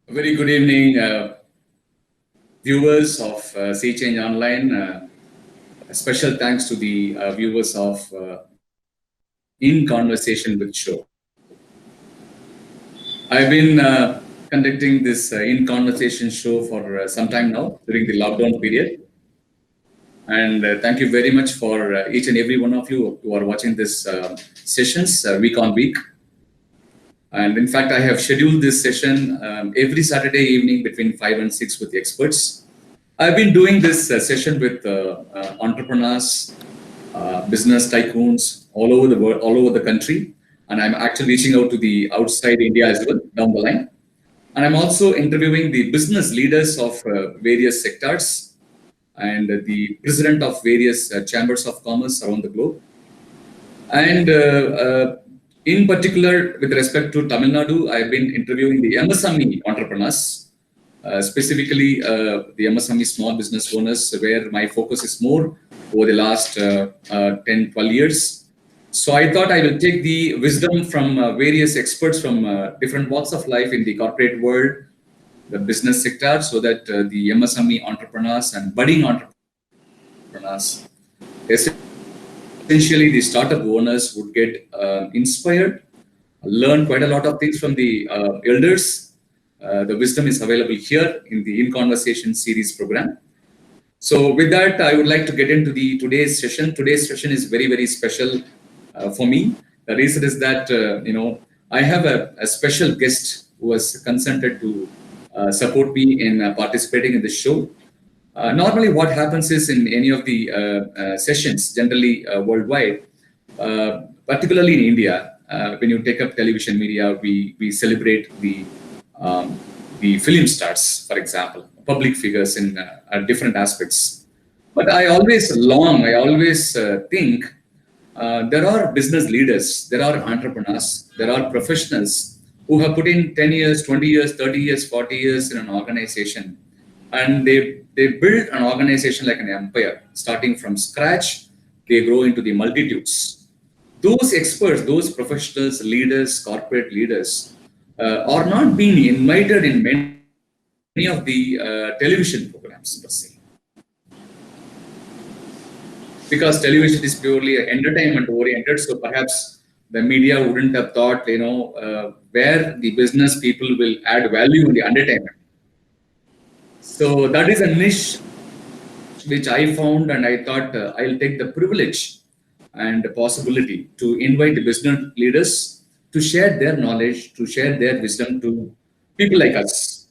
A very good evening, viewers of Sea Change Online. A special thanks to the viewers of In Conversation with Show. I've been conducting this In Conversation show for some time now during the lockdown period. And thank you very much for each and every one of you who are watching this sessions week on week. And in fact, I have scheduled this session every Saturday evening between 5 and 6 with the experts. I've been doing this session with entrepreneurs, business tycoons all over the world, all over the country. And I'm actually reaching out to the outside India as well down the line. And I'm also interviewing the business leaders of various sectors and the president of various chambers of commerce around the globe. And in particular, with respect to Tamil Nadu, I've been interviewing the MSME entrepreneurs, specifically the MSME small business owners, where my focus is more over the last 10, 12 years. So I thought I will take the wisdom from various experts from different walks of life in the corporate world, the business sector, so that the MSME entrepreneurs and budding entrepreneurs, essentially the startup owners, would get inspired, learn quite a lot of things from the elders. The wisdom is available here in the In Conversation series program. So with that, I would like to get into the today's session. Today's session is very, very special for me. The reason is that, I have a special guest who has consented to support me in participating in the show. Normally, what happens is in any of the sessions, generally worldwide, particularly in India, when you take up television media, we celebrate the film stars, for example, public figures in different aspects. But I always think there are business leaders, there are entrepreneurs, there are professionals who have put in 10 years, 20 years, 30 years, 40 years in an organization. And they build an organization like an empire, starting from scratch. They grow into the multitudes. Those experts, those professionals, leaders, corporate leaders, are not being invited in many of the television programs per se, because television is purely entertainment oriented. So perhaps the media wouldn't have thought, where the business people will add value in the entertainment. So that is a niche which I found, and I thought I'll take the privilege and the possibility to invite the business leaders to share their knowledge, to share their wisdom to people like us,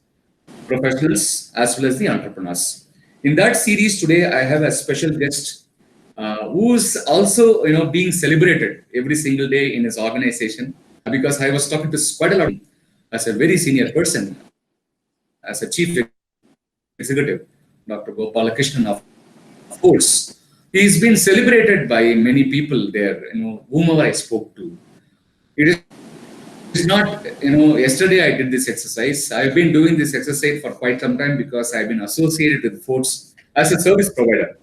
professionals as well as the entrepreneurs. In that series today, I have a special guest who's also being celebrated every single day in his organization, because I was talking to quite a lot as a very senior person, as a chief executive, Dr. Gopalakrishnan, of course. He's been celebrated by many people there, whomever I spoke to. It is not, yesterday I did this exercise. I've been doing this exercise for quite some time because I've been associated with Foods as a service provider.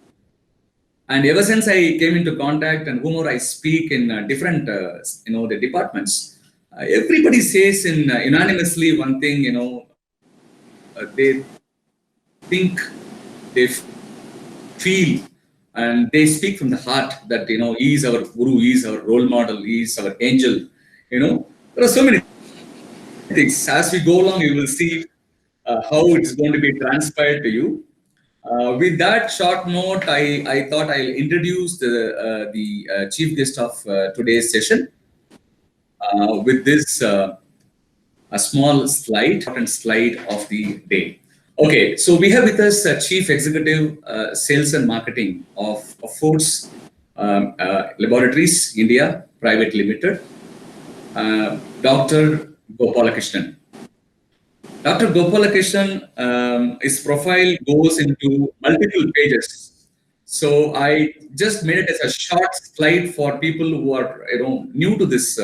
And ever since I came into contact and whomever I speak in different, the departments, everybody says unanimously one thing, they think, they feel, and they speak from the heart that, he is our guru, he is our role model, he is our angel. There are so many things. As we go along, you will see how it's going to be transpired to you. With that short note, I thought I'll introduce the chief guest of today's session with this a small slide, important slide of the day. Okay, so we have with us Chief Executive Sales and Marketing of Foods Laboratories India Private Limited, Dr. Gopalakrishnan. Dr. Gopalakrishnan, his profile goes into multiple pages. So I just made it as a short slide for people who are new to this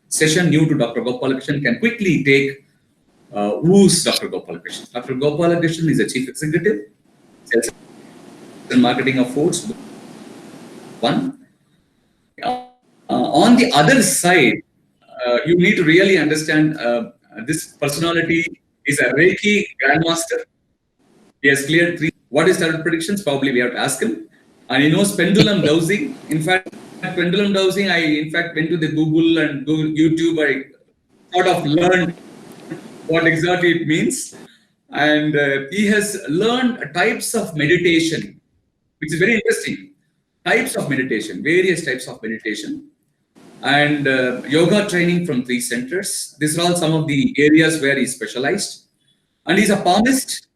session, new to Dr. Gopalakrishnan, can quickly take who's Dr. Gopalakrishnan. Dr. Gopalakrishnan is a Chief Executive, Sales and Marketing of Foods. One. On the other side, you need to really understand this personality He's a Reiki grandmaster. He has cleared 3. What is tarot predictions? Probably we have to ask him. And he knows pendulum dowsing. In fact, pendulum dowsing, I in fact went to the Google and Google YouTube. I sort of learned what exactly it means. And he has learned types of meditation, which is very interesting. Types of meditation, various types of meditation, and yoga training from 3 centers. These are all some of the areas where he specialized. And he's a palmist,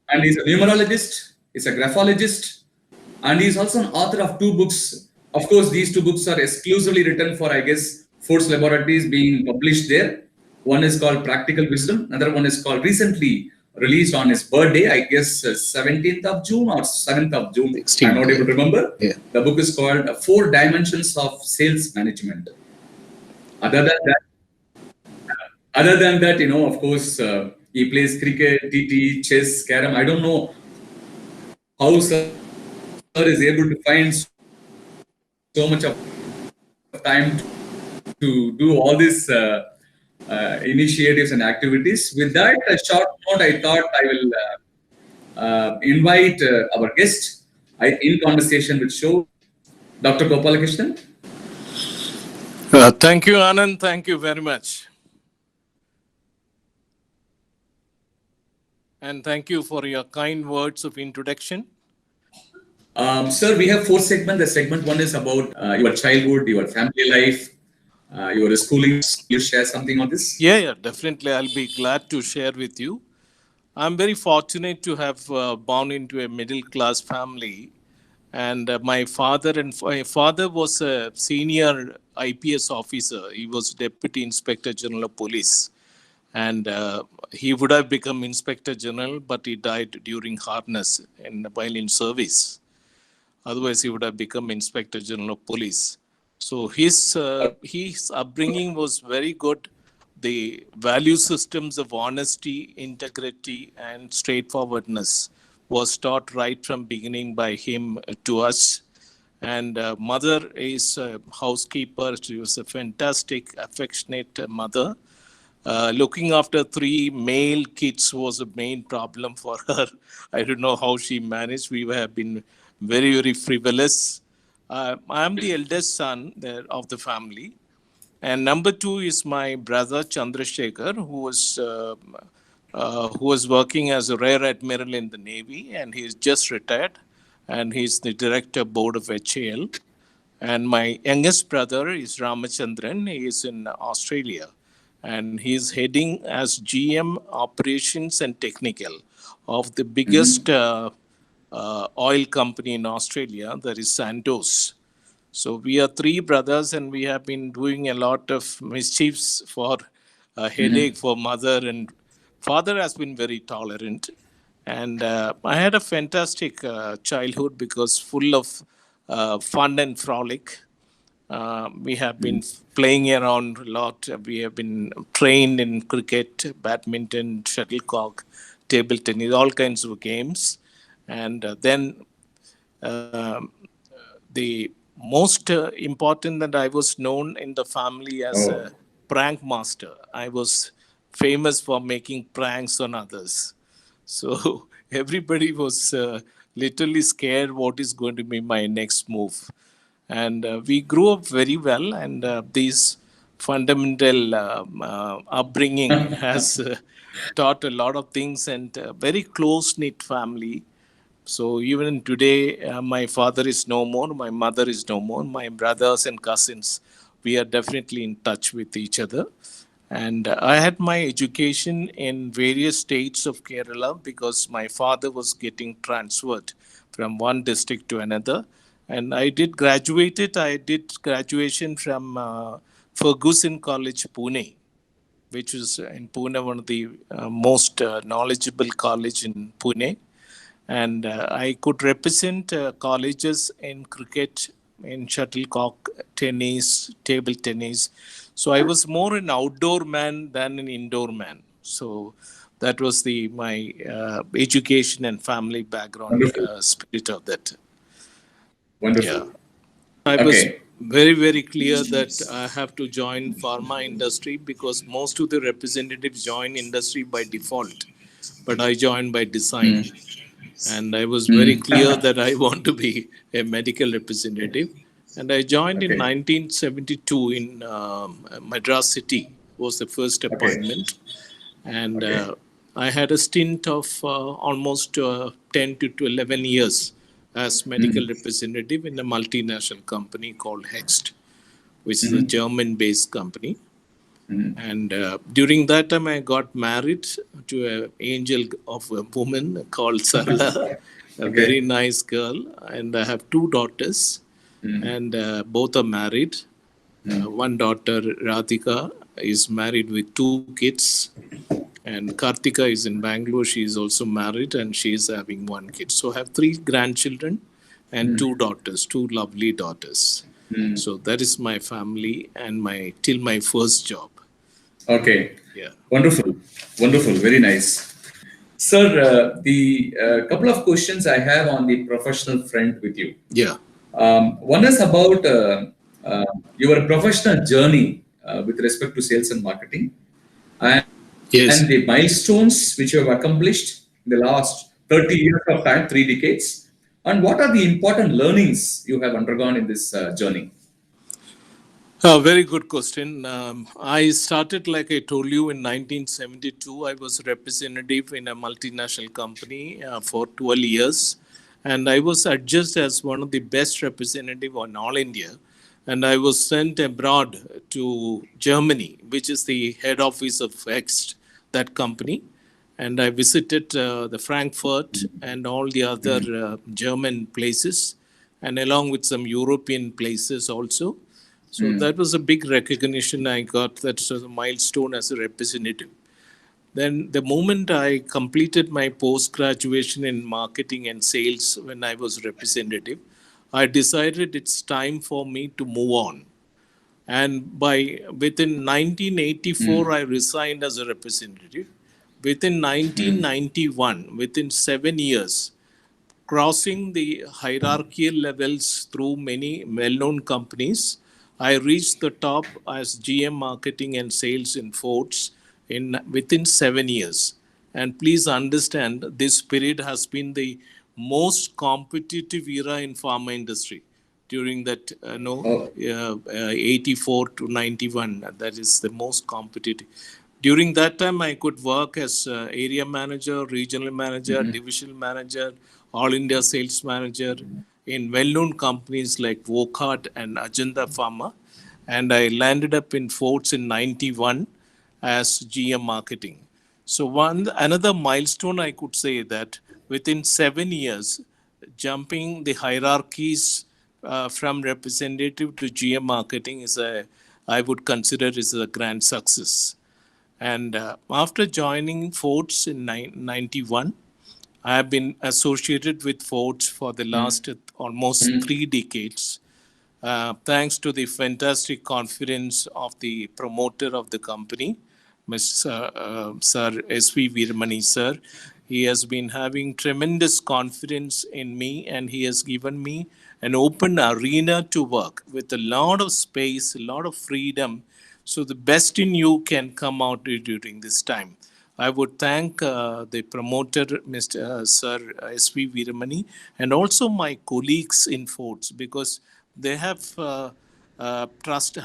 and he's a numerologist, he's a graphologist, and he's also an author of 2 books. Of course, these 2 books are exclusively written for, I guess, Force Laboratories, being published there. One is called Practical Wisdom, another one is called, recently released on his birthday, I guess 17th of June or 7th of June. 16th, I'm not able to remember. Yeah. The book is called 4 Dimensions of Sales Management. Other than that, of course, he plays cricket, TT, chess, carom. I don't know how sir is able to find so much of time to do all these initiatives and activities. With that, a short note, I thought I will invite our guest in conversation with show, Dr. Gopalakrishnan. Thank you, Anand. Thank you very much. And thank you for your kind words of introduction. Sir, we have 4 segments. The segment 1 is about your childhood, your family life, your schooling. You share something on this? Yeah, definitely. I'll be glad to share with you. I'm very fortunate to have born into a middle-class family. And my father was a senior IPS officer. He was Deputy Inspector General of Police. And he would have become Inspector General, but he died during harness while in service. Otherwise, he would have become Inspector General of Police. So his upbringing was very good. The value systems of honesty, integrity, and straightforwardness was taught right from beginning by him to us. And mother is a housekeeper. She was a fantastic, affectionate mother. Looking after 3 male kids was a main problem for her. I don't know how she managed. We have been very, very frivolous. I'm the eldest son of the family. And number 2 is my brother Chandrasekhar, who was working as a rear admiral in the Navy, and he's just retired. And he's the director board of HAL. And my youngest brother is Ramachandran. He is in Australia. And he's heading as GM operations and technical of the biggest oil company in Australia, that is Santos. So we are 3 brothers, and we have been doing a lot of mischiefs for a headache for mother, and father has been very tolerant. And I had a fantastic childhood because full of fun and frolic. We have been playing around a lot. We have been trained in cricket, badminton, shuttlecock, table tennis, all kinds of games. And then the most important that I was known in the family as a prank master. I was famous for making pranks on others. So everybody was literally scared what is going to be my next move. And we grew up very well, and this fundamental upbringing has taught a lot of things, and very close-knit family. So even today, my father is no more, my mother is no more, my brothers and cousins, we are definitely in touch with each other. And I had my education in various states of Kerala because my father was getting transferred from one district to another. And I did graduation from Ferguson College, Pune, which is in Pune, one of the most knowledgeable college in Pune. And I could represent colleges in cricket, in shuttlecock, tennis, table tennis. So I was more an outdoor man than an indoor man. So that was my education and family background spirit of that. Wonderful. Yeah. I was very, very clear that I have to join pharma industry because most of the representatives join industry by default, but I joined by design. Mm. And I was very Mm. clear that I want to be a medical representative. And I joined in Okay. 1972 in Madras City was the first Okay. appointment. And Okay. I had a stint of almost 10 to 11 years as medical Mm. representative in a multinational company called Hext, which is a Mm. German-based company. Mm. And during that time, I got married to an angel of a woman called Sarla, a very Okay. nice girl. And I have two daughters, Mm. and both are married. Mm. One daughter, Radhika, is married with two kids. And Kartika is in Bangalore. She is also married and she is having one kid. So I have three grandchildren and two daughters, two lovely daughters. Mm. So that is my family and my till my first job. Okay. Yeah. Wonderful. Wonderful. Very nice. Sir, the couple of questions I have on the professional front with you. Yeah. One is about uh, your professional journey with respect to sales and marketing, and Yes. the milestones which you have accomplished in the last 30 years of time, 3 decades, and what are the important learnings you have undergone in this journey? Very good question. I started, like I told you, in 1972. I was representative in a multinational company for 12 years. And I was adjudged as one of the best representative on all India. And I was sent abroad to Germany, which is the head office of Hext, that company. And I visited the Frankfurt and all the other German places, and along with some European places also. So Mm. that was a big recognition I got. That's a milestone as a representative. Then, the moment I completed my post graduation in marketing and sales when I was representative, I decided it's time for me to move on. And within 1984, Mm. I resigned as a representative. Within Mm. 1991, within 7 years, crossing the hierarchical levels through many well-known companies, I reached the top as GM Marketing and Sales in Fords in within 7 years. And please understand, this period has been the most competitive era in pharma industry during that Oh. 84 to 91. That is the most competitive. During that time, I could work as area manager, regional manager, Mhm. divisional manager, all India sales manager in well-known companies like Wockhardt and Ajanta Pharma. And I landed up in Forts in 91 as GM marketing. So another milestone I could say that within 7 years, jumping the hierarchies from representative to GM marketing I would consider is a grand success. And after joining Fords in 91, I have been associated with Fords for the Mm. last almost Mm. 3 decades. Thanks to the fantastic confidence of the promoter of the company, Mr. Sir S.V. Veeramani, sir. He has been having tremendous confidence in me, and he has given me an open arena to work with a lot of space, a lot of freedom. So the best in you can come out during this time. I would thank the promoter, Mr. Sir S.V. Veeramani, and also my colleagues in Fords because they have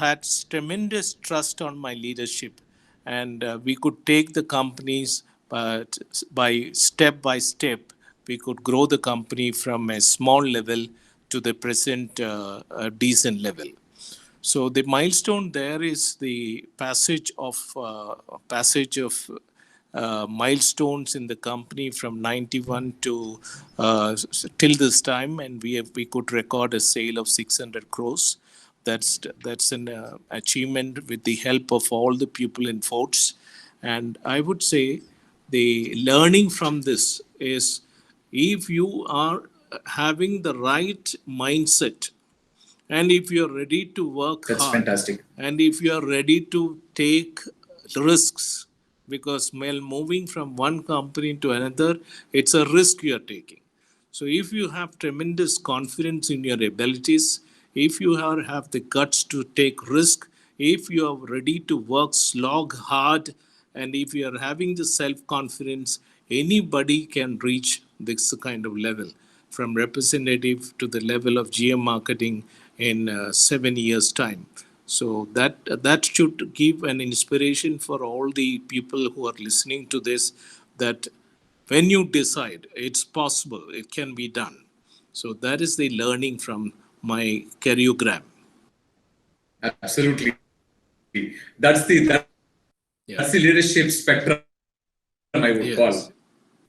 had tremendous trust on my leadership, and we could take the companies by step. We could grow the company from a small level to the present decent level. So the milestone there is the passage of milestones in the company from 91 to till this time, and we could record a sale of 600 crores. That's an achievement with the help of all the people in Forts. And I would say the learning from this is if you are having the right mindset and if you're ready to work That's hard fantastic. and if you're ready to take risks, because while moving from one company to another, it's a risk you're taking. So if you have tremendous confidence in your abilities, if you have the guts to take risk, if you are ready to work slog hard, and if you are having the self confidence, anybody can reach this kind of level, from representative to the level of GM marketing in 7 years time. So that should give an inspiration for all the people who are listening to this, that when you decide, it's possible, it can be done. So that is the learning from my karyogram. Absolutely. That's the leadership Yeah. spectrum, I would call.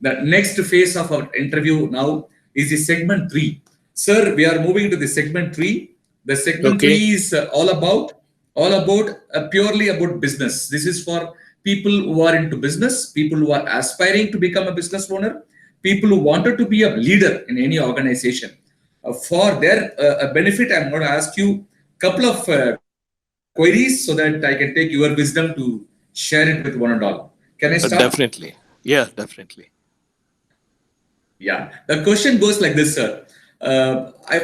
The next Yes. phase of our interview now is the segment 3. Sir, we are moving to the segment 3. The segment 3 is Okay. all about purely about business. This is for people who are into business, people who are aspiring to become a business owner, people who wanted to be a leader in any organization. For their benefit, I'm going to ask you a couple of queries so that I can take your wisdom to share it with one and all. Can I start? Definitely. Yeah, definitely. Yeah, the question goes like this, sir.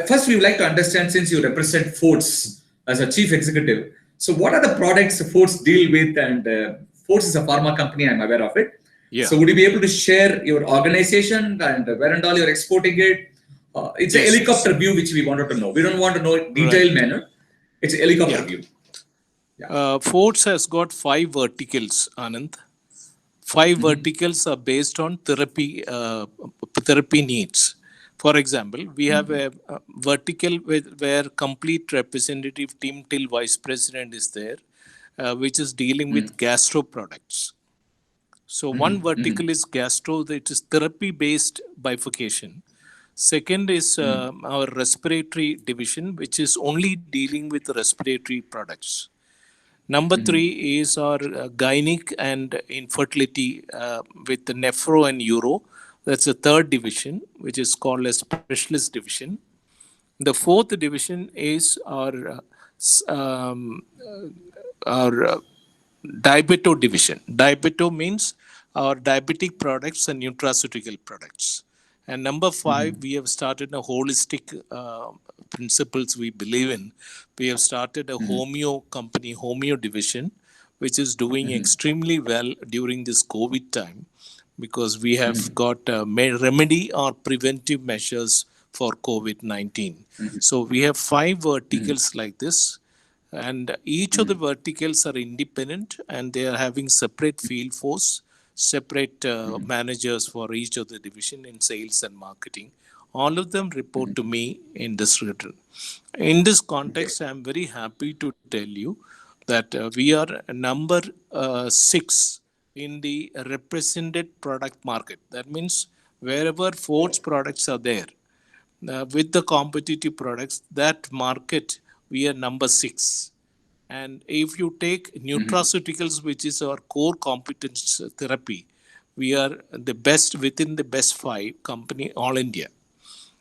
First, we would like to understand, since you represent Ford's as a chief executive. So, what are the products Ford's deal with? And Ford's is a pharma company, I'm aware of it. Yeah. So, would you be able to share your organization and where and all you're exporting it? It's a Yes, yes. helicopter view which we wanted to know. We don't want to know it Right. detailed manner. It's a helicopter Yeah. view. Yeah. Forts has got 5 verticals, Anand. 5 verticals are based on therapy needs. For example, we have a vertical where complete representative team till vice president is there, which is dealing with gastro products. So one vertical is gastro, that is therapy based bifurcation. Second is our respiratory division, which is only dealing with respiratory products. Number three is our gynec and infertility with the nephro and uro. That's the third division, which is called a specialist division. The fourth division is our diabeto division. Diabeto means our diabetic products and nutraceutical products. And number five, we have started a holistic principles we believe in. We have started a homeo company, homeo division, which is doing extremely well during this COVID time, because we have got remedy or preventive measures for COVID-19. So we have 5 verticals like this, and each of the verticals are independent, and they are having separate field force, separate managers for each of the division in sales and marketing. All of them report to me in this return. In this context, I am very happy to tell you that we are number 6 in the represented product market. That means wherever Ford's products are there, with the competitive products, that market, we are number 6. And if you take nutraceuticals, which is our core competence therapy, we are the best within the best 5 company all India.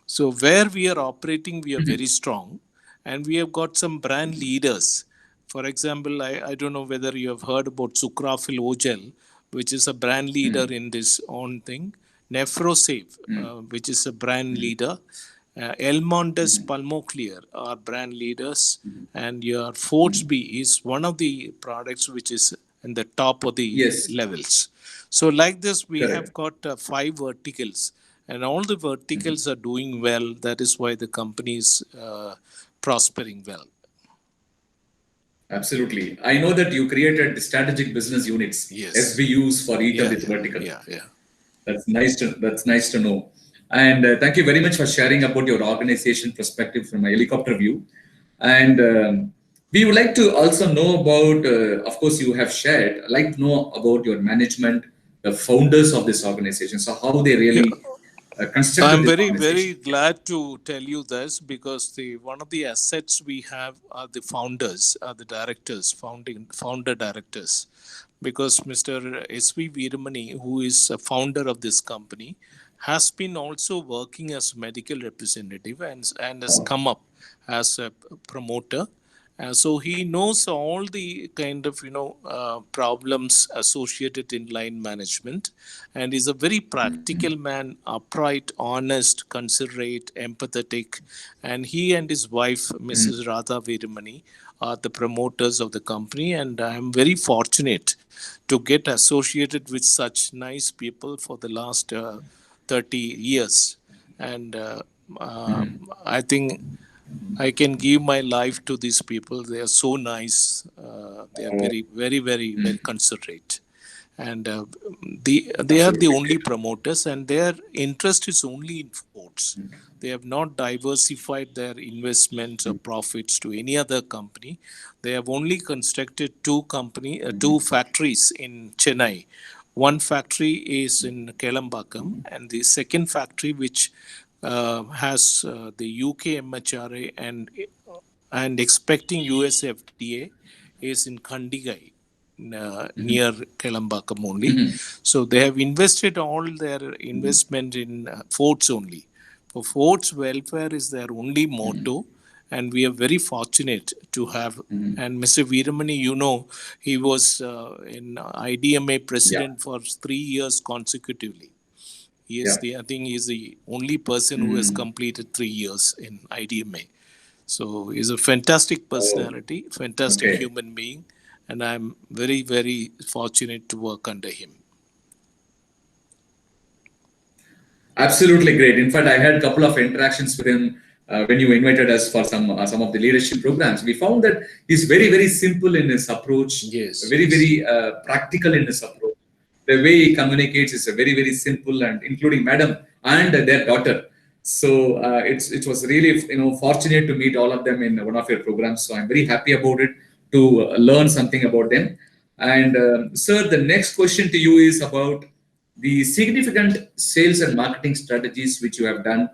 So where we are operating, we are very strong, and we have got some brand leaders. For example, I don't know whether you have heard about Sucrafil Ogel, which is a brand leader in this own thing. Nefrosave, which is a brand leader. Elmondes Pulmoclear are brand leaders, and your Fortsby is one of the products which is in the top of the Yes, levels. So like this, we have correct. got 5 verticals, and all the verticals are doing well. That is why the company is prospering well. Absolutely. I know that you created the strategic business units, Yes. SBUs for each of Yeah, the yeah, vertical. yeah, yeah. That's nice to know. And thank you very much for sharing about your organization perspective from a helicopter view. And we would like to also know about, of course, you have shared. I'd like to know about your management, the founders of this organization. So how they Yeah. really constructed I'm this very, very organization. glad to tell you this, because the one of the assets we have are the founders, are the directors, founder directors. Because Mr. S.V. Veeramani, who is a founder of this company, has been also working as medical representative, and has come up as a promoter, So he knows all the kind of problems associated in line management, and is a very practical man, upright, honest, considerate, empathetic, and he and his wife, Mrs. Radha Veeramani, are the promoters of the company, and I am very fortunate to get associated with such nice people for the last 30 years, and I think I can give my life to these people. They are so nice. They are very, very, very, very considerate, and they are the Absolutely only great. promoters, and their interest is only in sports. They have not diversified their investments or profits to any other company. They have only constructed two factories in Chennai. One factory is in Kelambakam, and the second factory, which has the UK MHRA and expecting US FDA, is in Kandigai, near Kelambakam only. So they have invested all their investment in Forts only. For Forts, welfare is their only motto, and we are very fortunate to have. And Mr. Veeramani, he was in IDMA Yeah, president for 3 years consecutively. yeah. I think he's the only person who has completed 3 years in IDMA. So he's a fantastic Oh, personality, fantastic okay. human being, and I'm very, very fortunate to work under him. Absolutely great. In fact, I had a couple of interactions with him when you invited us for some of the leadership programs. We found that he's very very simple in his approach, Yes, very yes. very practical in his approach. The way he communicates is very very simple, and including Madam and their daughter. So it was really fortunate to meet all of them in one of your programs. So I'm very happy about it to learn something about them. And sir, the next question to you is about the significant sales and marketing strategies which you have done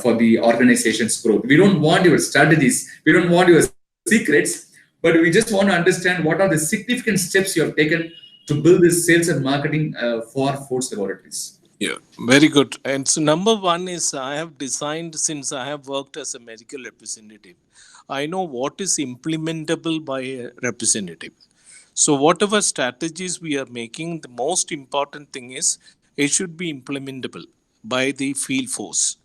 for the organization's growth. We don't want your strategies, we don't want your secrets, but we just want to understand what are the significant steps you have taken to build this sales and marketing for Force Laboratories. Yeah, very good. And so, number one is I have designed, since I have worked as a medical representative, I know what is implementable by a representative. So, whatever strategies we are making, the most important thing is it should be implementable by the field force.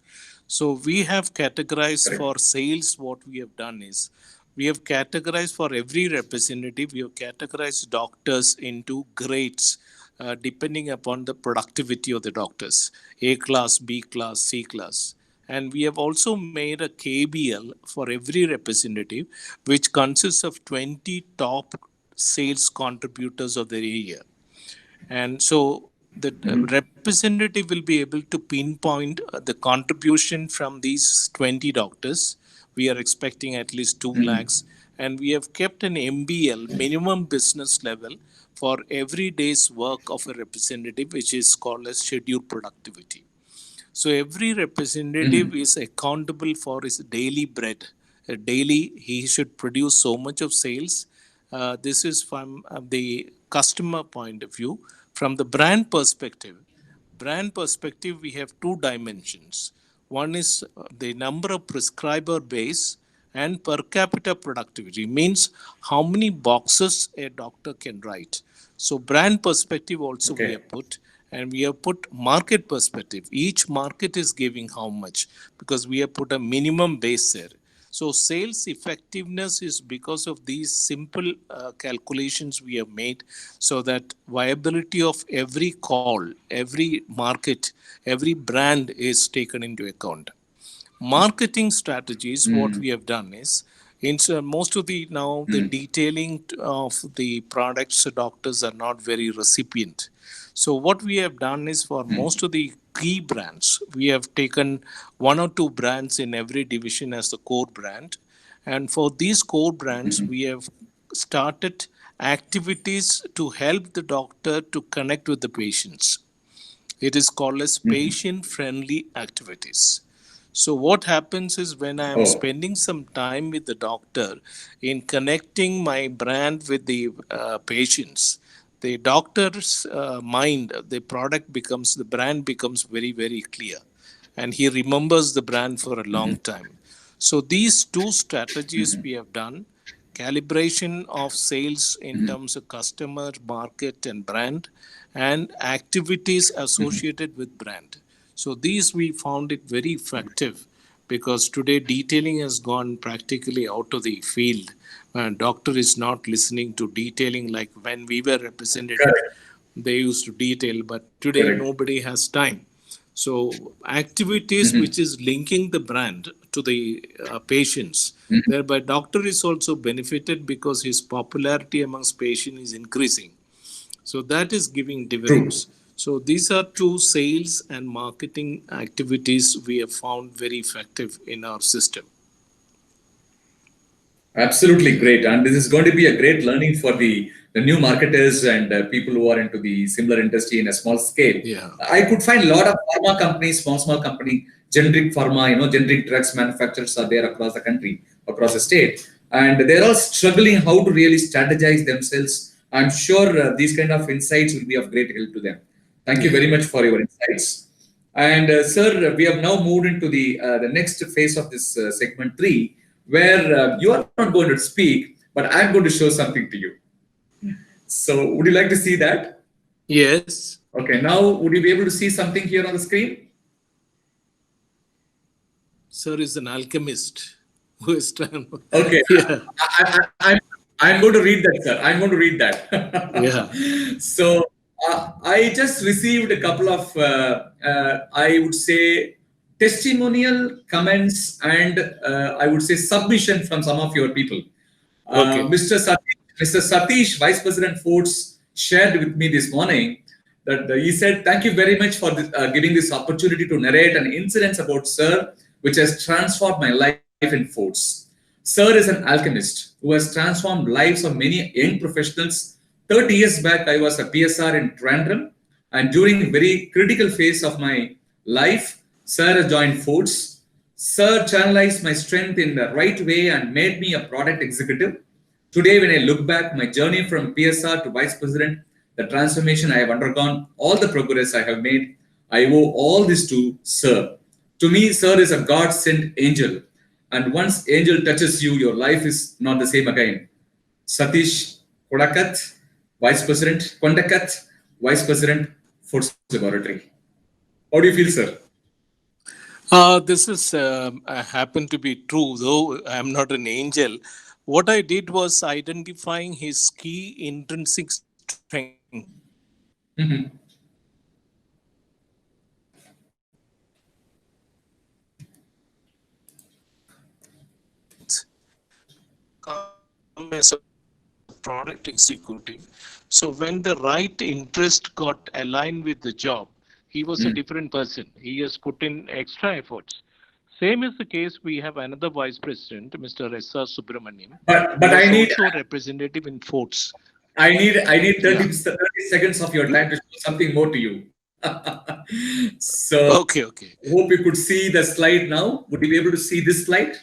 So, we have categorized Correct. for sales, what we have done is we have categorized for every representative, we have categorized doctors into grades depending upon the productivity of the doctors, A class, B class, C class. And we have also made a KBL for every representative, which consists of 20 top sales contributors of the area. And so the representative will be able to pinpoint the contribution from these 20 doctors. We are expecting at least 2 lakhs. And we have kept an MBL, minimum business level, for every day's work of a representative, which is called as scheduled productivity. So every representative is accountable for his daily bread. Daily, he should produce so much of sales. This is from the customer point of view. From the brand perspective, we have two dimensions. One is the number of prescriber base and per capita productivity, means how many boxes a doctor can write. So brand perspective also we Okay. have put, and we have put market perspective. Each market is giving how much, because we have put a minimum base there. So sales effectiveness is because of these simple calculations we have made, so that viability of every call, every market, every brand is taken into account. Marketing strategies, what we have done is, in most of the now the detailing of the products, doctors are not very recipient. So what we have done is, for most of the key brands, we have taken one or two brands in every division as the core brand, and for these core brands we have started activities to help the doctor to connect with the patients. It is called as patient friendly activities. So what happens is, when I am Oh, spending some time with the doctor in connecting my brand with the patients, the doctor's mind, the the brand becomes very, very clear, and he remembers the brand for a long time. So these two strategies we have done. calibration of sales in terms of customer, market, and brand, and activities associated with brand. So these we found it very effective because today detailing has gone practically out of the field. Doctor is not listening to detailing like when we were representative. Correct. They used to detail, but today Correct. nobody has time. So activities which is linking the brand to the patients, thereby doctor is also benefited because his popularity amongst patients is increasing. So that is giving True. dividends. So these are two sales and marketing activities we have found very effective in our system. Absolutely great. And this is going to be a great learning for the new marketers and people who are into the similar industry in a small scale. Yeah. I could find a lot of pharma companies, small company, generic pharma, generic drugs manufacturers are there across the country, across the state. And they're all struggling how to really strategize themselves. I'm sure these kind of insights will be of great help to them. Thank you very much for your insights. And sir, we have now moved into the next phase of this segment 3, where you are not going to speak, but I'm going to show something to you. So, would you like to see that? Yes. Okay, now would you be able to see something here on the screen? Sir is an alchemist who is trying. Okay, Yeah. I'm going to read that, sir. I'm going to read that. Yeah. So, I just received a couple of, I would say, testimonial comments and I would say submission from some of your people. Okay. Mr. Satish, Vice President Foods, shared with me this morning that he said, "Thank you very much for giving this opportunity to narrate an incident about Sir, which has transformed my life in foods. Sir is an alchemist who has transformed lives of many young professionals. 30 years back, I was a PSR in Trandrum, and during a very critical phase of my life, Sir has joined Foods. Sir channelized my strength in the right way and made me a product executive. Today, when I look back, my journey from PSR to Vice President, the transformation I have undergone, all the progress I have made, I owe all this to Sir. To me, Sir is a God-sent angel. And once angel touches you, your life is not the same again. Satish Kodakat, Vice President, Kondakat, Vice President, Foods Laboratory. How do you feel, sir? This is happened to be true, though I'm not an angel. What I did was identifying his key intrinsic strength. Mhm. Come as a product executive. So when the right interest got aligned with the job, he was a different person. He has put in extra efforts. Same is the case. We have another vice president, Mr. S.R. Subramaniam, But who I was need also representative in Forts. I need Yeah. 30 seconds of your time to show something more to you. So Okay. hope you could see the slide now. Would you be able to see this slide?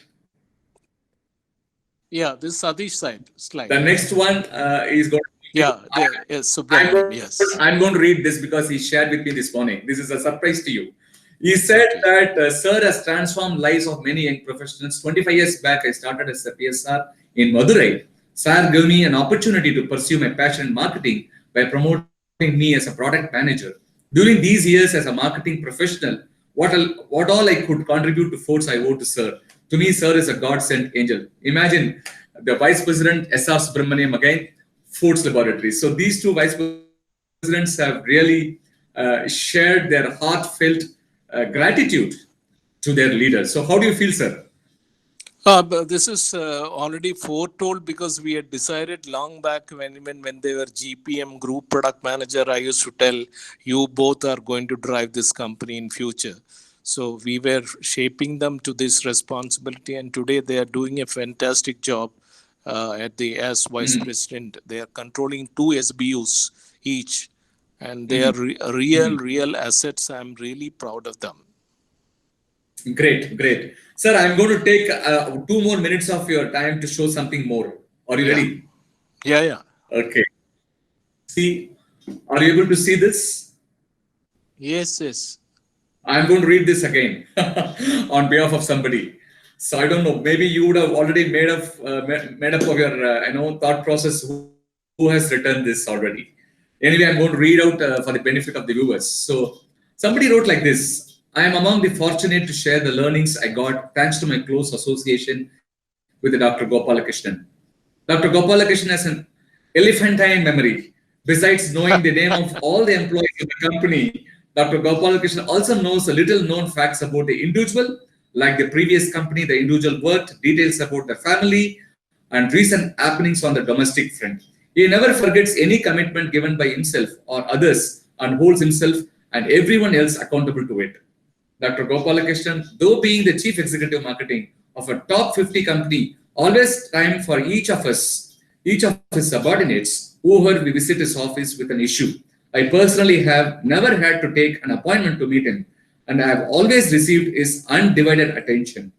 Yeah, this Satish slide. The next one is going to be Yeah, yes, Subramaniam, yes. I'm going to read this because he shared with me this morning. This is a surprise to you. He said that Sir has transformed lives of many young professionals. 25 years back, I started as a PSR in Madurai. Sir gave me an opportunity to pursue my passion in marketing by promoting me as a product manager. During these years as a marketing professional, what all I could contribute to Force I owe to Sir. To me, Sir is a God-sent angel. Imagine the Vice President S.R. Subramaniam again, Foods Laboratories. So these two Vice Presidents have really shared their heartfelt gratitude to their leaders. So how do you feel, sir? But this is already foretold because we had decided long back when they were GPM group product manager. I used to tell you both are going to drive this company in future. So we were shaping them to this responsibility, and today they are doing a fantastic job as vice president. They are controlling 2 SBUs each, and they are real assets. I'm really proud of them. Great. Sir, I'm going to take 2 more minutes of your time to show something more. Are you ready? Yeah. Okay. See, are you able to see this? Yes. I'm going to read this again on behalf of somebody. So I don't know. Maybe you would have already made up of your thought process. Who has written this already? Anyway, I'm going to read out for the benefit of the viewers. So somebody wrote like this: I am among the fortunate to share the learnings I got thanks to my close association with Dr. Gopalakrishnan. Dr. Gopalakrishnan has an elephantine memory. Besides knowing the name of all the employees of the company, Dr. Gopalakrishnan also knows a little known facts about the individual, like the previous company the individual worked, details about the family, and recent happenings on the domestic front. He never forgets any commitment given by himself or others and holds himself and everyone else accountable to it. Dr. Gopalakrishnan, though being the chief executive marketing of a top 50 company, always time for each of his subordinates, whoever we visit his office with an issue. I personally have never had to take an appointment to meet him, and I have always received his undivided attention.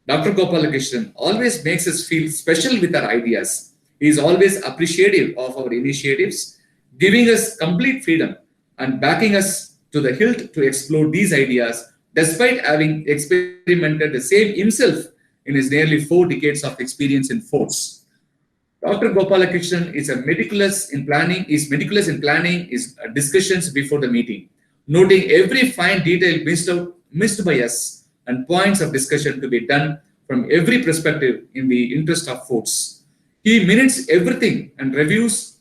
Dr. Gopalakrishnan always makes us feel special with our ideas. He is always appreciative of our initiatives, giving us complete freedom and backing us to the hilt to explore these ideas, despite having experimented the same himself in his nearly 4 decades of experience in Force. Dr. Gopalakrishnan is meticulous in planning his discussions before the meeting, noting every fine detail missed by us and points of discussion to be done from every perspective in the interest of Force. He minutes everything and reviews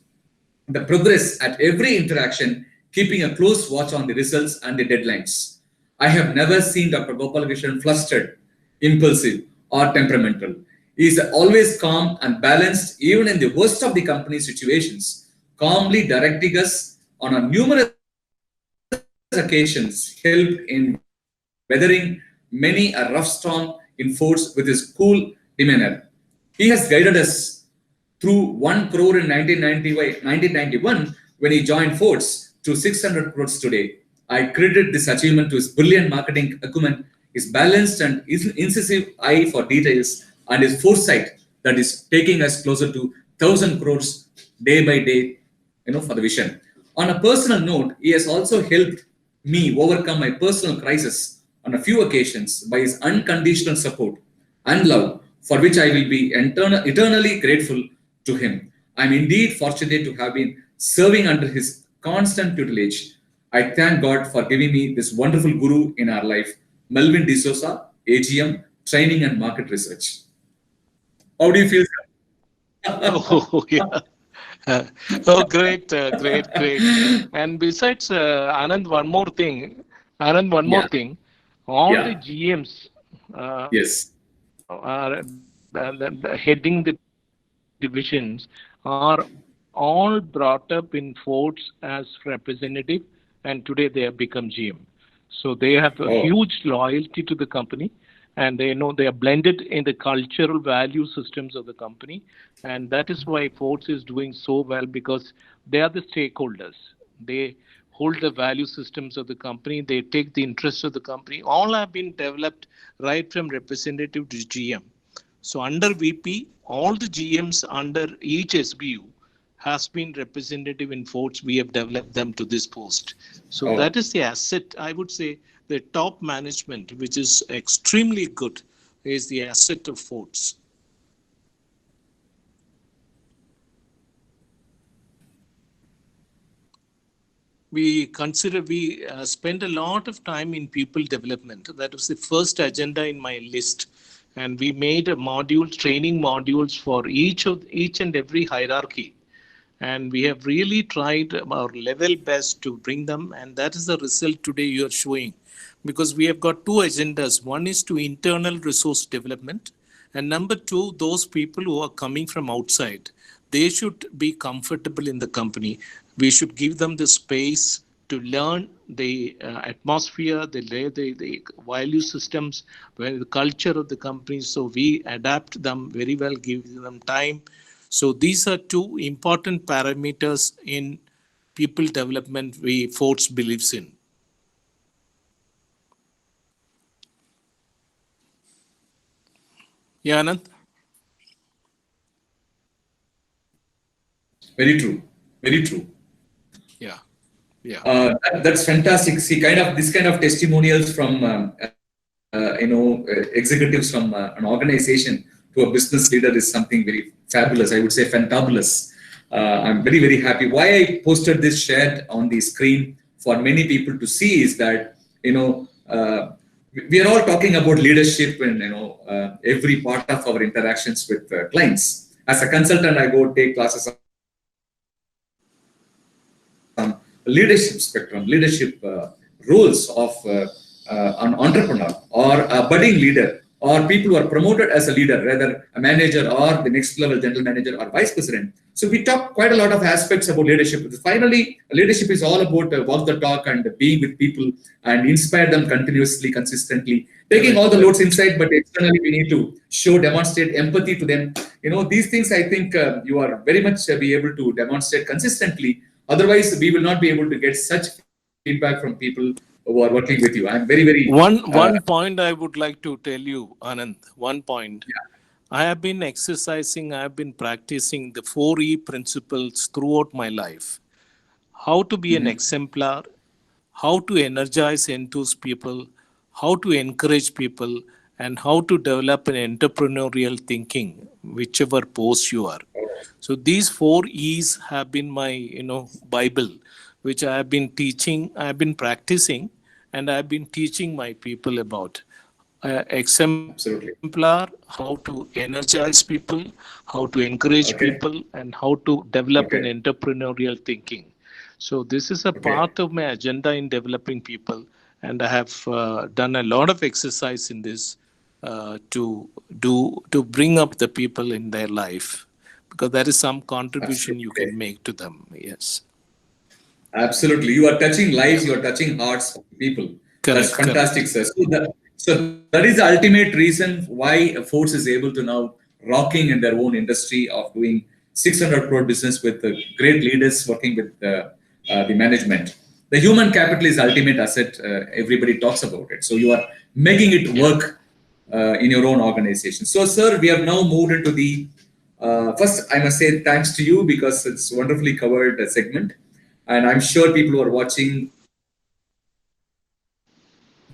the progress at every interaction, keeping a close watch on the results and the deadlines. I have never seen Dr. Gopalakrishnan flustered, impulsive, or temperamental. He is always calm and balanced, even in the worst of the company situations, calmly directing us on a numerous occasions, helped in weathering many a rough storm in Force with his cool demeanor. He has guided us through 1 crore in 1991 when he joined Force to 600 crores today. I credit this achievement to his brilliant marketing acumen, his balanced and incisive eye for details, and his foresight that is taking us closer to 1,000 crores day by day, for the vision. On a personal note, he has also helped me overcome my personal crisis on a few occasions by his unconditional support and love, for which I will be eternally grateful to him. I am indeed fortunate to have been serving under his constant tutelage. I thank God for giving me this wonderful guru in our life, Melvin D'Souza, AGM, Training and Market Research. How do you feel, sir? Oh, yeah. Oh, great. And besides, Anand, one more thing. Yeah. All Yeah. the GMs Yes. are heading the divisions are all brought up in Force as representative, and today they have become GM. So they have a Oh. huge loyalty to the company, and they know they are blended in the cultural value systems of the company, and that is why Force is doing so well, because they are the stakeholders. They hold the value systems of the company. They take the interests of the company. All have been developed right from representative to GM. So under VP, all the GMs under each SBU has been representative in Force. We have developed them to this post. So Oh. that is the asset. I would say the top management, which is extremely good, is the asset of Force. We spend a lot of time in people development. That was the first agenda in my list, and we made a training modules for each and every hierarchy, and we have really tried our level best to bring them, and that is the result today you are showing, because we have got two agendas. One is to internal resource development, and number two, those people who are coming from outside, they should be comfortable in the company. We should give them the space to learn the atmosphere, the value systems, the culture of the company. So we adapt them very well, give them time. So these are two important parameters in people development Force believes in. Yeah, Anand? Very true. Very true. Yeah. That's fantastic. See, this kind of testimonials from executives from an organization to a business leader is something very fabulous. I would say fantabulous. I'm very, very happy. Why I posted this shared on the screen for many people to see is that, we are all talking about leadership in, every part of our interactions with clients. As a consultant, I go take classes on leadership spectrum, leadership roles of an entrepreneur or a budding leader or people who are promoted as a leader, rather a manager or the next level general manager or vice president. So we talk quite a lot of aspects about leadership. Finally, leadership is all about walk the talk and being with people and inspire them continuously, consistently, taking all the loads inside, but externally we need to show, demonstrate empathy to them. These things I think you are very much be able to demonstrate consistently. Otherwise, we will not be able to get such feedback from people who are working with you. I'm very, very one point I would like to tell you, Anand. One point. yeah. I have been exercising, I have been practicing the 4E principles throughout my life. How to be an exemplar, how to energize, enthuse people, how to encourage people, and how to develop an entrepreneurial thinking, whichever post you are. So these 4 E's have been my, Bible, which I have been teaching, I have been practicing, and I have been teaching my people about. Absolutely. Exemplar, how to energize people, how to encourage Okay. people, and how to develop an Okay. entrepreneurial thinking. So this is a Okay. part of my agenda in developing people, and I have done a lot of exercise in this to bring up the people in their life, because there is some contribution you Absolutely. can make to them. Yes, Absolutely. You are touching lives, you are touching hearts of people. That's correct, fantastic, correct. sir. So that is the ultimate reason why a Force is able to now rocking in their own industry of doing 600 crore business with great leaders working with the management. The human capital is ultimate asset. Everybody talks about it. So you are making it Yeah. work in your own organization. So, sir, we have now moved into the first. I must say thanks to you because it's wonderfully covered segment, and I'm sure people who are watching,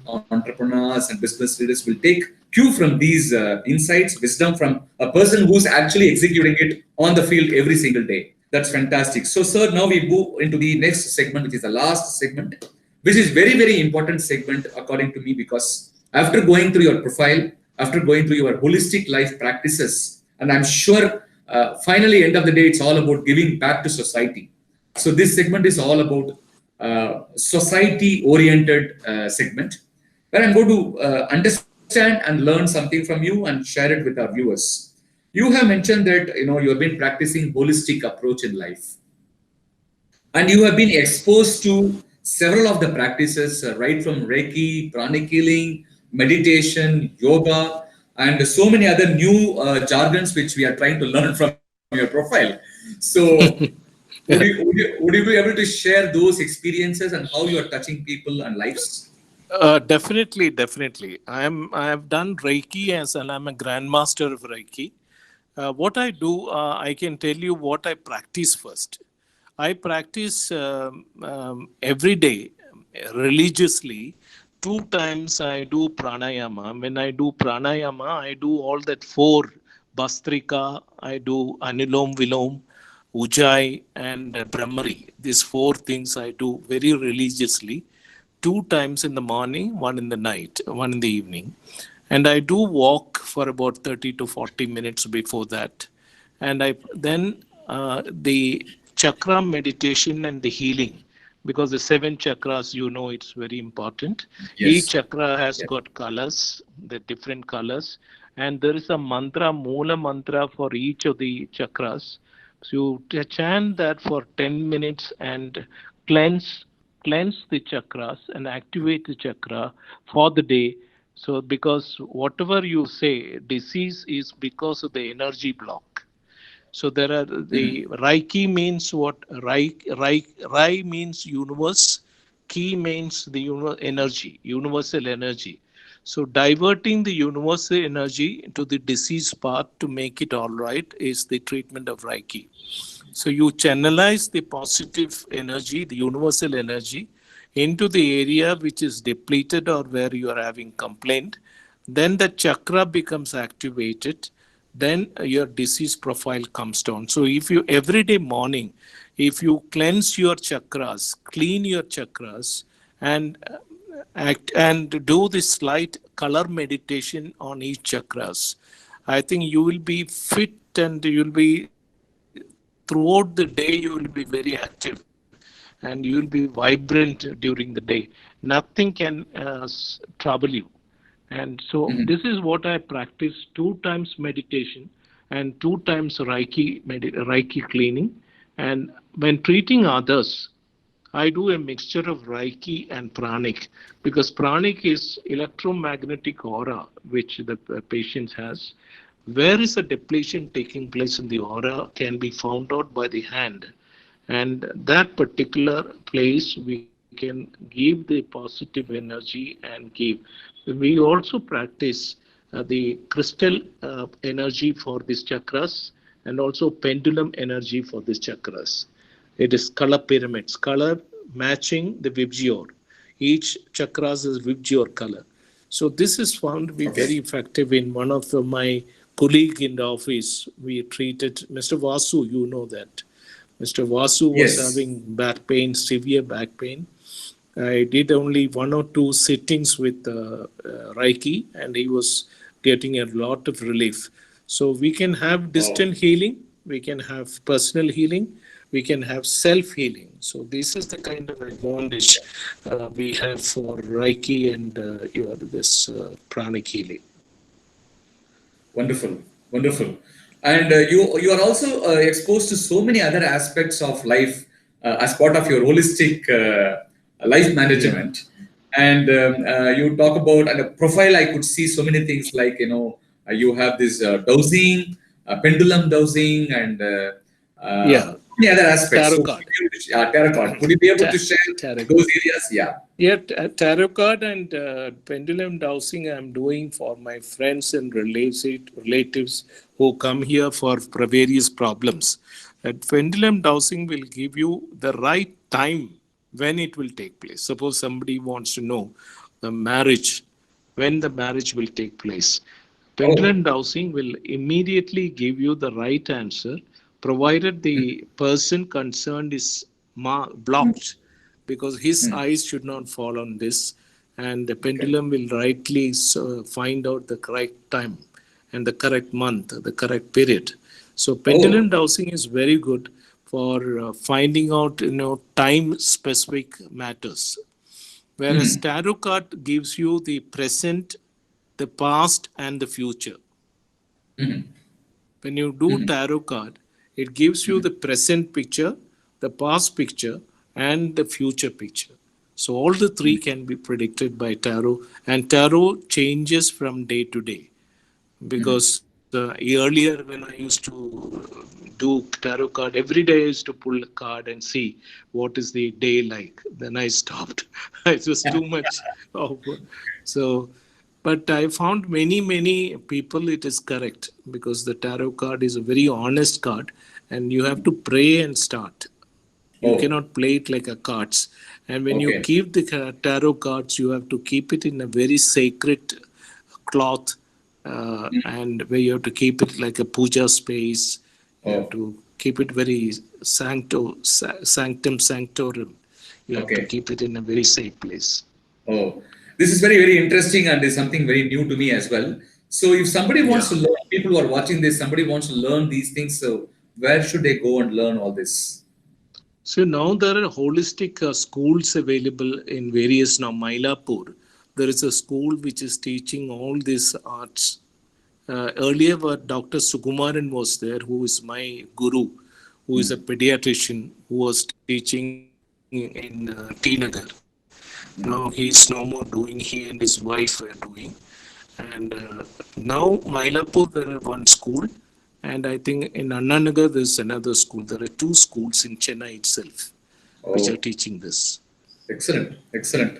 entrepreneurs and business leaders will take cue from these insights, wisdom from a person who's actually executing it on the field every single day. That's fantastic. So, sir, now we move into the next segment, which is the last segment, which is very, very important segment according to me, because after going through your profile, after going through your holistic life practices, and I'm sure finally, end of the day, it's all about giving back to society. So this segment is all about society-oriented segment, where I'm going to understand and learn something from you and share it with our viewers. You have mentioned that you have been practicing holistic approach in life, and you have been exposed to several of the practices, right from Reiki, pranic healing, meditation, yoga, and so many other new jargons which we are trying to learn from your profile. So, would you be able to share those experiences and how you are touching people and lives? Definitely, definitely. I have done Reiki and I'm a grandmaster of Reiki. What I do, I can tell you what I practice first. I practice every day religiously. 2 times I do pranayama. When I do pranayama, I do all that four Bastrika, I do Anilom Vilom, Ujjayi, and Brahmari. These four things I do very religiously. 2 times in the morning, one in the night, one in the evening. And I do walk for about 30 to 40 minutes before that. And I then the chakra meditation and the healing, because the 7 chakras, it's very important. Each Yes. chakra has Yes. got colors, the different colors, and there is a mantra, Moola mantra for each of the chakras. So you chant that for 10 minutes and cleanse cleanse the chakras and activate the chakra for the day. So because whatever you say, disease is because of the energy block. So there are the Reiki means what? Rai means universe. Ki means the energy, universal energy. So diverting the universal energy to the disease path to make it all right is the treatment of Reiki. So you channelize the positive energy, the universal energy, into the area which is depleted or where you are having complaint, then the chakra becomes activated, then your disease profile comes down. So if you every day morning, if you cleanse your chakras, clean your chakras, and act and do this slight color meditation on each chakras, I think you will be fit and you will be throughout the day you will be very active and you will be vibrant during the day. Nothing can trouble you. And so Mhm. this is what I practice: 2 times meditation and 2 times Reiki cleaning. And when treating others, I do a mixture of Reiki and pranic, because pranic is electromagnetic aura which the patient has. Where is a depletion taking place in the aura can be found out by the hand, and that particular place we can give the positive energy and give. We also practice the crystal energy for these chakras and also pendulum energy for these chakras. It is color pyramids, color matching the Vibgyor. Each chakras is Vibgyor color. So this is found to be very Okay. effective. In one of my colleague in the office, we treated Mr. Vasu, you know that. Mr. Vasu was Yes. having back pain, severe back pain. I did only 1 or 2 sittings with Reiki, and he was getting a lot of relief. So we can have Oh, distant healing, we can have personal healing, we can have self healing. So this is the kind of advantage we have for Reiki and this pranic healing. wonderful, wonderful. And you are also exposed to so many other aspects of life as part of your holistic life Yeah. management. And you talk about and a profile. I could see so many things like you have this dowsing, pendulum dowsing, and Yeah. many other aspects. Tarot So, card. tarot card. Could you be able to share Tarot those card. areas? Yeah. Yeah, tarot card and pendulum dowsing I'm doing for my friends and relatives who come here for various problems. That pendulum dowsing will give you the right time when it will take place. Suppose somebody wants to know the marriage, when the marriage will take place. Oh. Pendulum dowsing will immediately give you the right answer, provided the person concerned is blocked, because his Mm. eyes should not fall on this, and the Okay. pendulum will rightly find out the correct time and the correct month, the correct period. So pendulum Oh. dowsing is very good for finding out time specific matters, whereas Mhm. tarot card gives you the present, the past, and the future. Mhm. When you do Mhm. tarot card, it gives you Mhm. the present picture, the past picture, and the future picture. So all the three can be predicted by tarot, and tarot changes from day to day. Mhm. Because earlier when I used to do tarot card, every day I used to pull a card and see what is the day like. Then I stopped. It was too much of so. But I found many people it is correct, because the tarot card is a very honest card, and you have to pray and start. You Oh. cannot play it like a cards. And when you Okay. keep the tarot cards, you have to keep it in a very sacred cloth, and where you have to keep it like a puja space. You have Oh. to keep it very sanctum sanctorum. You have to Okay. keep it in a very safe place. Oh, this is very interesting and is something very new to me as well. So, if somebody wants to Yeah. learn, people who are watching this, somebody wants to learn these things, so where should they go and learn all this? So now there are holistic schools available in various now. Mylapore, there is a school which is teaching all these arts. Earlier, Dr. Sukumaran was there, who is my guru, who is a Mm. pediatrician who was teaching in T Nagar. Now he is no more doing. He and his wife are doing. And now Mylapore there are one school, and I think in Anna Nagar there's another school. There are 2 schools in Chennai itself which are Oh, teaching this. excellent, excellent.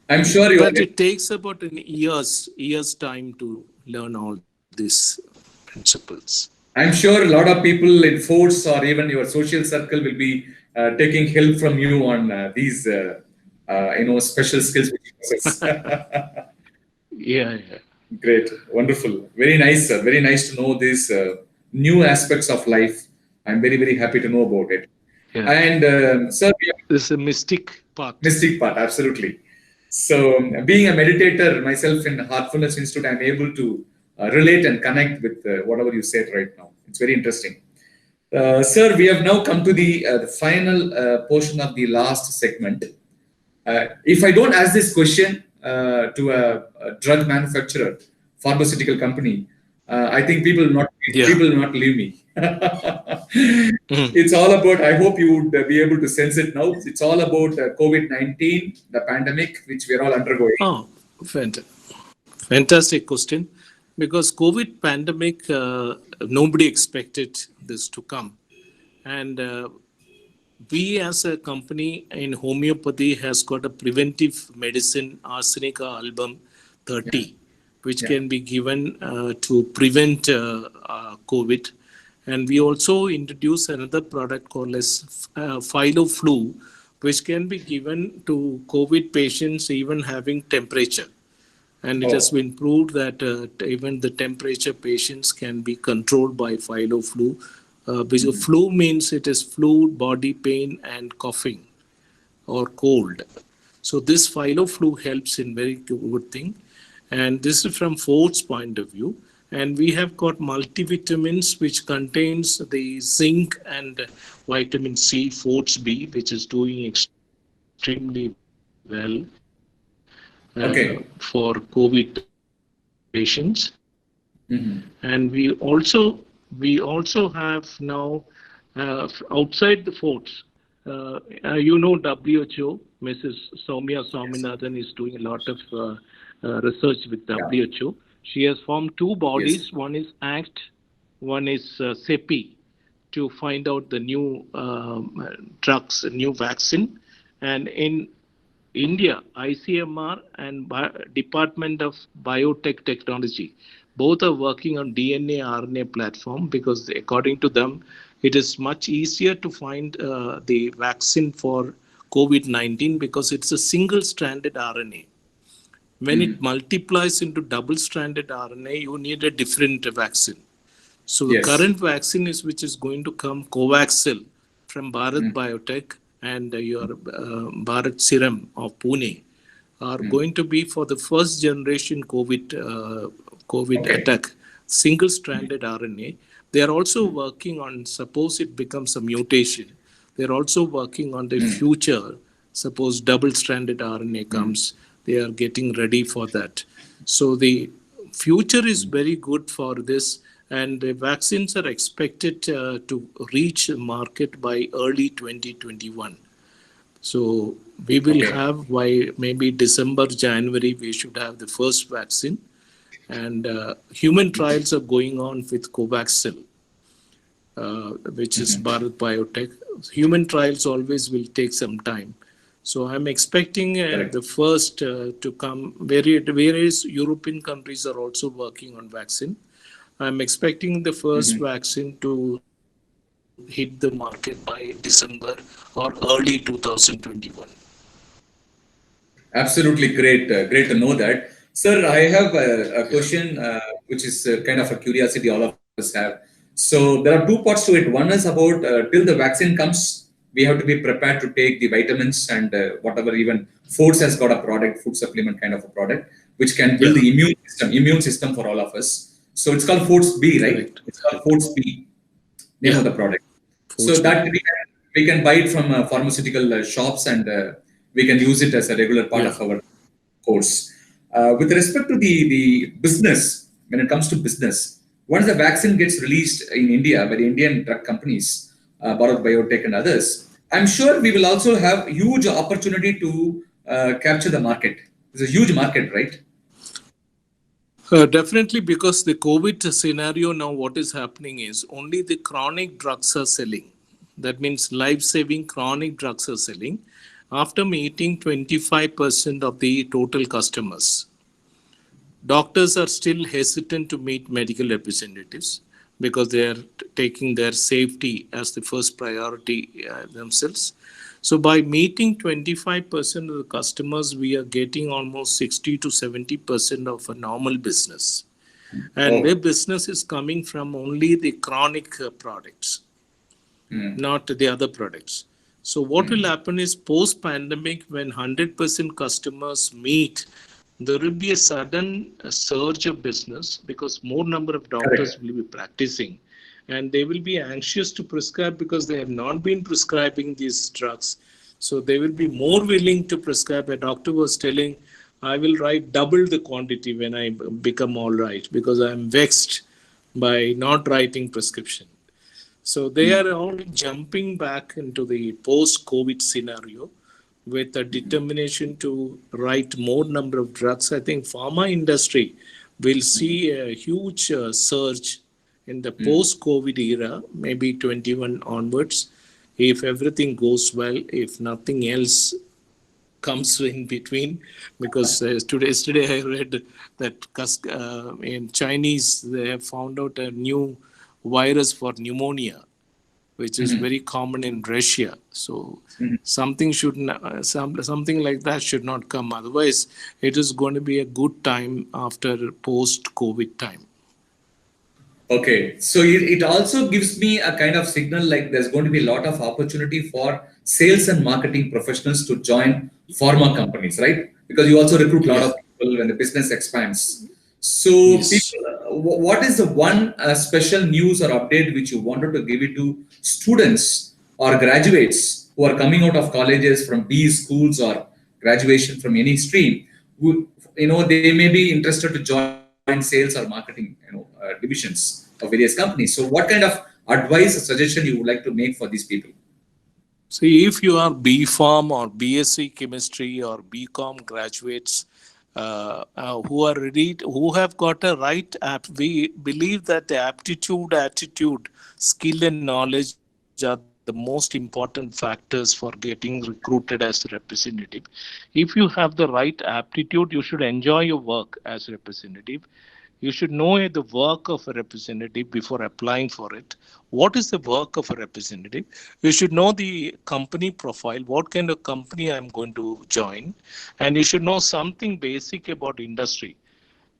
I'm Yeah, sure you but are. it takes about an years time to learn all these principles. I'm sure a lot of people in force or even your social circle will be taking help from you on these. special skills which you possess. Yeah, yeah. Great, wonderful, very nice, sir. Very nice to know these new aspects of life. I'm very, very happy to know about it. Yeah. And sir, we have This is a mystic part. mystic part, absolutely. So, being a meditator myself in Heartfulness Institute, I'm able to relate and connect with whatever you said right now. It's very interesting. Sir, we have now come to the final portion of the last segment. If I don't ask this question to a drug manufacturer, pharmaceutical company, I think Yeah. people will not believe me. Mhm. It's all about. I hope you would be able to sense it now. It's all about COVID-19, the pandemic, which we are all undergoing. Oh, fantastic question. Because COVID pandemic, nobody expected this to come. And we as a company in homeopathy has got a preventive medicine Arsenica album 30, which Yeah. can be given to prevent COVID. And we also introduce another product called as Phyloflu, which can be given to COVID patients even having temperature. And it has Oh. been proved that even the temperature patients can be controlled by Phyloflu. Because flu means it is flu, body pain, and coughing or cold. So this Phyloflu helps in very good thing. And this is from Ford's point of view. And we have got multivitamins which contains the zinc and vitamin C, Ford's B, which is doing extremely well Okay. for COVID patients. Mhm. And we also have now outside the forts. WHO, Mrs. Soumya Yes. Swaminathan is doing a lot of research with Yeah. WHO. She has formed two Yes. bodies. One is ACT, one is CEPI, to find out the new drugs, new vaccine. And in India, ICMR and Department of Biotech Technology, both are working on DNA RNA platform because according to them, it is much easier to find the vaccine for COVID-19 because it's a single-stranded RNA. When it Mhm. multiplies into double-stranded RNA, you need a different vaccine. So the Yes. current vaccine is which is going to come Covaxil from Bharat Mm. Biotech and your Bharat Serum of Pune are going to be for the first generation COVID Okay. attack, single-stranded RNA. They are also working on suppose it becomes a mutation. They are also working on the future. Suppose double-stranded RNA comes, they are getting ready for that. So the future is very good for this, and the vaccines are expected to reach market by early 2021. So we will Okay. have by maybe December, January, we should have the first vaccine. And human trials are going on with Covaxil, which is Mhm. Bharat Biotech. Human trials always will take some time. So I'm expecting Correct. the first to come. Various European countries are also working on vaccine. I'm expecting the first Mhm. vaccine to hit the market by December or early 2021. Absolutely great. Great to know that. Sir, I have a question which is kind of a curiosity all of us have. So there are two parts to it. One is about till the vaccine comes, we have to be prepared to take the vitamins and whatever. Even Foods has got a product, food supplement kind of a product, which can build Yeah, the immune system for all of us. So it's called Foods B, right? correct, It's called Foods B, name of yeah, the product. So Forge B. that we can buy it from pharmaceutical shops and we can use it as a regular part Yeah. of our course. With respect to the business, when it comes to business, once the vaccine gets released in India by the Indian drug companies, Bharat Biotech and others, I'm sure we will also have huge opportunity to capture the market. It's a huge market, right? Definitely, because the COVID scenario now, what is happening is only the chronic drugs are selling. That means life saving chronic drugs are selling after meeting 25% of the total customers. Doctors are still hesitant to meet medical representatives because they are taking their safety as the first priority themselves. So by meeting 25% of the customers, we are getting almost 60 to 70% of a normal business. And Oh. their business is coming from only the chronic products, not the other products. So what will happen is post-pandemic, when 100% customers meet, there will be a sudden surge of business because more number of doctors Correct. will be practicing, and they will be anxious to prescribe because they have not been prescribing these drugs. So they will be more willing to prescribe. A doctor was telling, I will write double the quantity when I become all right because I am vexed by not writing prescription. So they are all jumping back into the post-COVID scenario with a determination to write more number of drugs. I think pharma industry will see a huge surge in the post-COVID era, maybe 21 onwards, if everything goes well, if nothing else comes in between. Because yesterday I read that in Chinese they have found out a new virus for pneumonia, which is very common in Russia. So something should something like that should not come. Otherwise, it is going to be a good time after post-COVID time. Okay, so it also gives me a kind of signal like there's going to be a lot of opportunity for sales and marketing professionals to join pharma companies, right? Because you also recruit a lot Yeah. of people when the business expands. So, Yes. people, what is the one special news or update which you wanted to give it to students or graduates who are coming out of colleges from B schools or graduation from any stream? Who, they may be interested to join sales or marketing, divisions of various companies. So, what kind of advice or suggestion you would like to make for these people? See, if you are B Pharm or BSc Chemistry or BCom graduates who are ready, who have got a right app, we believe that the aptitude, attitude, skill, and knowledge are the most important factors for getting recruited as a representative. If you have the right aptitude, you should enjoy your work as a representative. You should know the work of a representative before applying for it. What is the work of a representative? You should know the company profile, what kind of company I'm going to join, and you should know something basic about industry.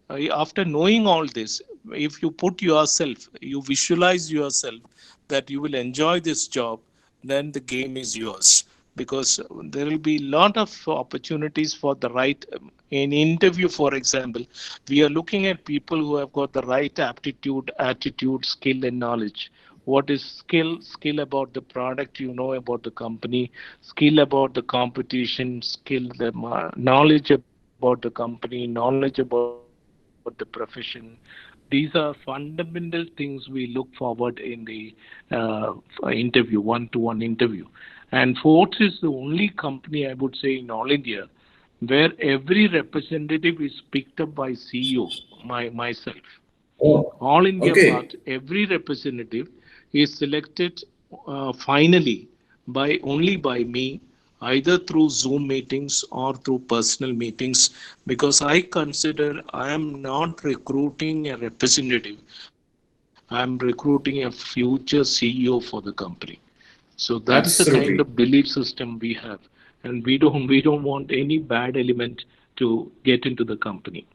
After knowing all this, if you put yourself, you visualize yourself that you will enjoy this job, then the game is yours. Because there will be a lot of opportunities for the right. In interview, for example, we are looking at people who have got the right aptitude, attitude, skill, and knowledge. What is skill? Skill about the product, you know about the company, skill about the competition, skill, the knowledge about the company, knowledge about the profession. These are fundamental things we look forward in the interview, one-to-one interview. And Forts is the only company, I would say, in all India where every representative is picked up by CEO, myself. Oh, All India okay. part, every representative is selected finally by only by me, either through Zoom meetings or through personal meetings, because I consider I am not recruiting a representative. I am recruiting a future CEO for the company. So that is the kind of Absolutely. belief system we have, and we don't want any bad element to get into the company.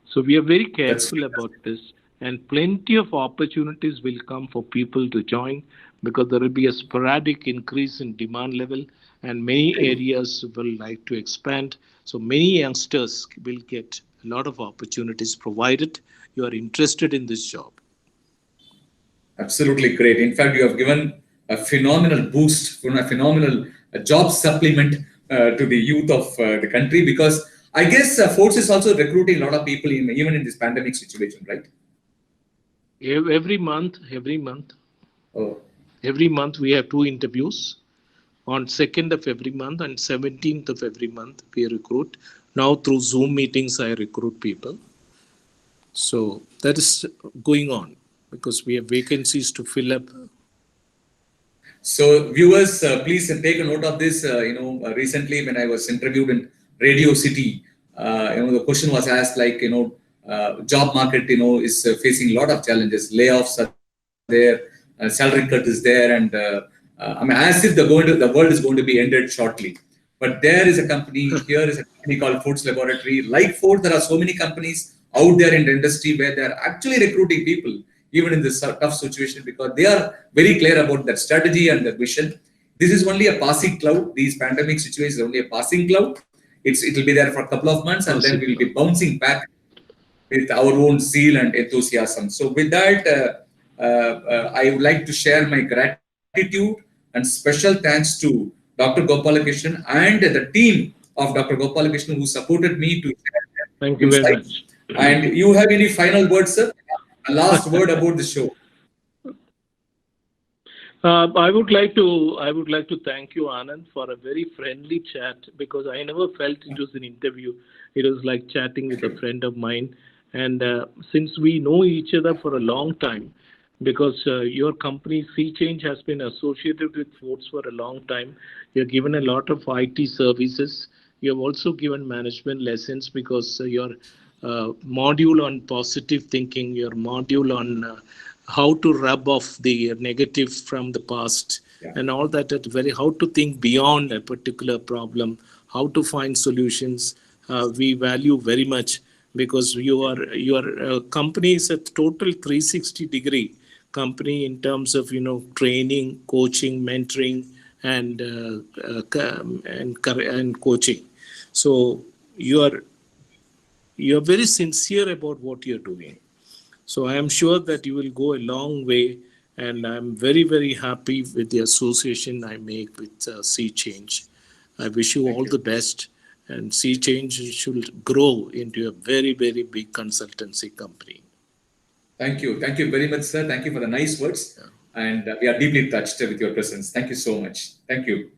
So we are very That's careful about this, and plenty of opportunities will come for people to join because there will be a sporadic increase in demand level, and many areas will like to expand. So many youngsters will get a lot of opportunities provided you are interested in this job. absolutely great. In fact, you have given a phenomenal boost, a phenomenal job supplement to the youth of the country because I guess Force is also recruiting a lot of people even in this pandemic situation, right? Every month, Oh, every month we have two interviews. On 2nd of every month and 17th of every month, we recruit. Now through Zoom meetings, I recruit people. So that is going on because we have vacancies to fill up. so viewers, please take a note of this. Recently when I was interviewed in Radio City, the question was asked like, job market, is facing a lot of challenges. Layoffs are there, salary cut is there, and I mean, as if the world is going to be ended shortly. But there is a company, here is a company called Foods Laboratory. Like Ford, there are so many companies out there in the industry where they are actually recruiting people, even in this tough situation, because they are very clear about their strategy and their vision. This is only a passing cloud. These pandemic situations is only a passing cloud. It will be there for a couple of months, and then we'll be bouncing back with our own zeal and enthusiasm. So with that, I would like to share my gratitude and special thanks to Dr. Gopalakrishnan and the team of Dr. Gopalakrishnan who supported me to share their Thank you very insights. much. And you have any final words, sir? A last word about the show. I would like to thank you, Anand, for a very friendly chat, because I never felt it was an interview. It was like chatting with a friend of mine. And since we know each other for a long time, because your company Sea Change has been associated with Foods for a long time, you have given a lot of IT services. You have also given management lessons, because your module on positive thinking, your module on how to rub off the negative from the past, and all that, how to think beyond a particular problem, how to find solutions. We value very much, because your company is a total 360-degree company in terms of training, coaching, mentoring, and coaching. So you're very sincere about what you're doing. So I am sure that you will go a long way, and I'm very, very happy with the association I make with Sea Change. I wish you all the best, and Sea Change should grow into a very, very big consultancy company. Thank you. Thank you very much, sir. Thank you for the nice words. And we are deeply touched with your presence. Thank you so much. Thank you.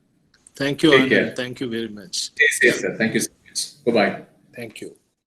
Thank you, Take Anand. care. Thank you very much. Stay safe, sir. Thank you so much. Bye-bye. Thank you.